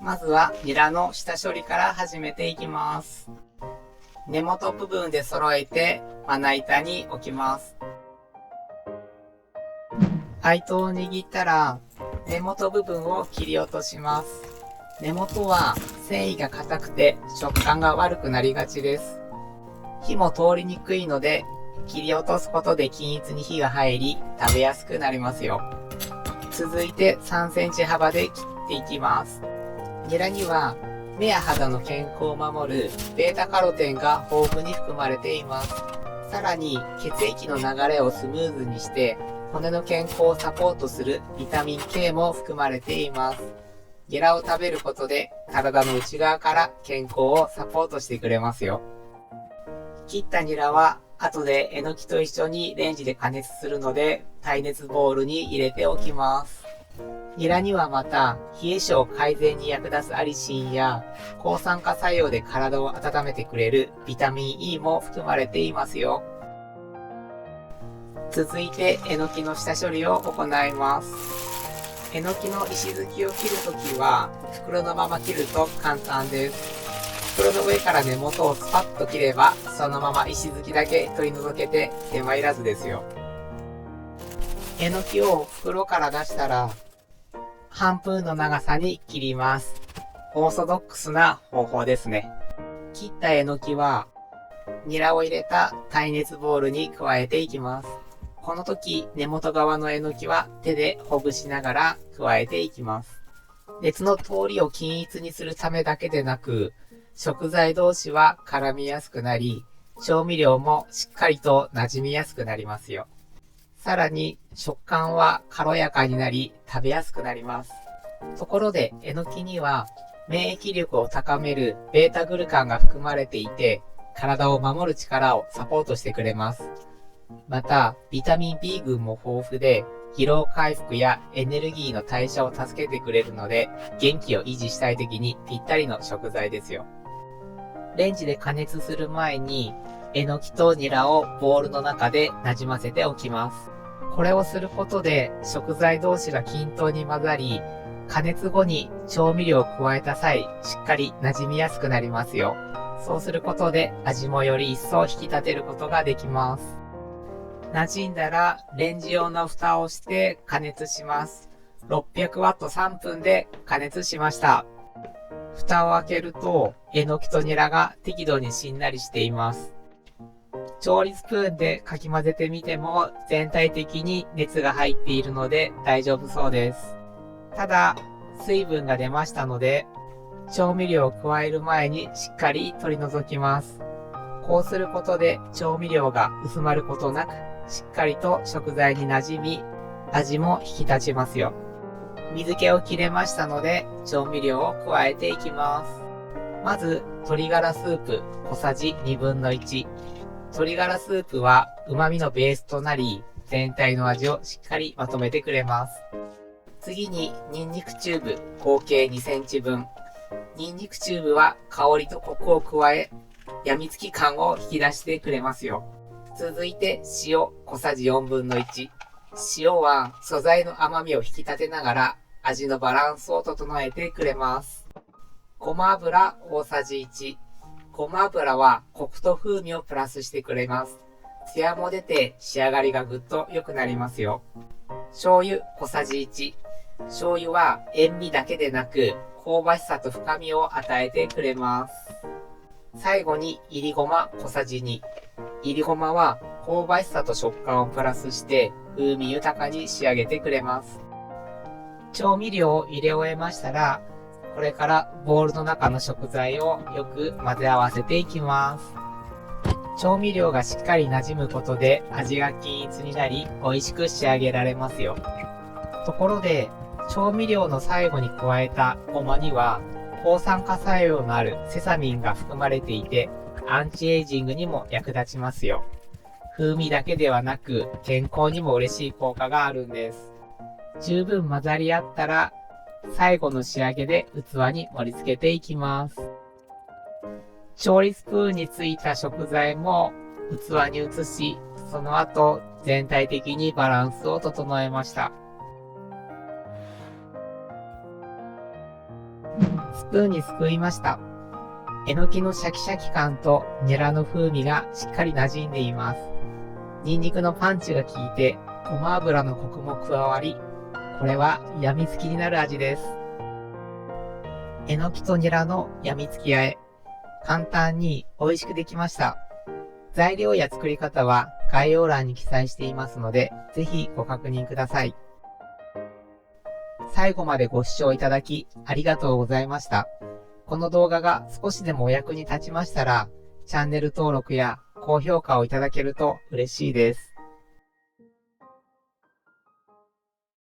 まずはニラの下処理から始めていきます。根元部分で揃えてまな板に置きます。配当を握ったら根元部分を切り落とします。根元は繊維が硬くて食感が悪くなりがちです。火も通りにくいので切り落とすことで均一に火が入り食べやすくなりますよ。続いて3センチ幅で切っていきます。ニラには目や肌の健康を守るベータカロテンが豊富に含まれています。さらに血液の流れをスムーズにして骨の健康をサポートするビタミン K も含まれています。ニラを食べることで体の内側から健康をサポートしてくれますよ。切ったニラは後でえのきと一緒にレンジで加熱するので耐熱ボウルに入れておきます。ニラにはまた冷え症改善に役立つアリシンや抗酸化作用で体を温めてくれるビタミン E も含まれていますよ。続いてえのきの下処理を行います。えのきの石突きを切るときは袋のまま切ると簡単です。袋の上から根元をスパッと切ればそのまま石突きだけ取り除けて手間いらずですよ。えのきを袋から出したら半分の長さに切ります。オーソドックスな方法ですね。切ったえのきはニラを入れた耐熱ボウルに加えていきます。この時根元側のえのきは手でほぐしながら加えていきます。熱の通りを均一にするためだけでなく食材同士は絡みやすくなり調味料もしっかりと馴染みやすくなりますよ。さらに食感は軽やかになり食べやすくなります。ところでえのきには免疫力を高めるベータグルカンが含まれていて体を守る力をサポートしてくれます。またビタミン B 群も豊富で疲労回復やエネルギーの代謝を助けてくれるので元気を維持したい時にぴったりの食材ですよ。レンジで加熱する前にえのきとニラをボウルの中でなじませておきます。これをすることで食材同士が均等に混ざり、加熱後に調味料を加えた際、しっかり馴染みやすくなりますよ。そうすることで味もより一層引き立てることができます。馴染んだらレンジ用の蓋をして加熱します。600ワット3分で加熱しました。蓋を開けるとえのきとニラが適度にしんなりしています。調理スプーンでかき混ぜてみても全体的に熱が入っているので大丈夫そうです。ただ水分が出ましたので調味料を加える前にしっかり取り除きます。こうすることで調味料が薄まることなくしっかりと食材に馴染み味も引き立ちますよ。水気を切れましたので調味料を加えていきます。まず鶏ガラスープ小さじ1/2。鶏ガラスープは旨味のベースとなり全体の味をしっかりまとめてくれます。次にニンニクチューブ合計2センチ分。ニンニクチューブは香りとコクを加えやみつき感を引き出してくれますよ。続いて塩小さじ1/4。塩は素材の甘みを引き立てながら味のバランスを整えてくれます。ごま油大さじ1。ごま油はコクと風味をプラスしてくれます。ツヤも出て仕上がりがぐっと良くなりますよ。醤油小さじ1。醤油は塩味だけでなく香ばしさと深みを与えてくれます。最後にいりごま小さじ2。いりごまは香ばしさと食感をプラスして風味豊かに仕上げてくれます。調味料を入れ終えましたらこれからボウルの中の食材をよく混ぜ合わせていきます。調味料がしっかり馴染むことで味が均一になり美味しく仕上げられますよ。ところで調味料の最後に加えたごまには抗酸化作用のあるセサミンが含まれていてアンチエイジングにも役立ちますよ。風味だけではなく健康にも嬉しい効果があるんです。十分混ざり合ったら最後の仕上げで器に盛り付けていきます。調理スプーンについた食材も器に移し、その後全体的にバランスを整えました。スプーンにすくいました。えのきのシャキシャキ感とニラの風味がしっかり馴染んでいます。ニンニクのパンチが効いて、ごま油のコクも加わり、これはやみつきになる味です。えのきとニラのやみつき和え、簡単に美味しくできました。材料や作り方は概要欄に記載していますので、ぜひご確認ください。最後までご視聴いただきありがとうございました。この動画が少しでもお役に立ちましたら、チャンネル登録や高評価をいただけると嬉しいです。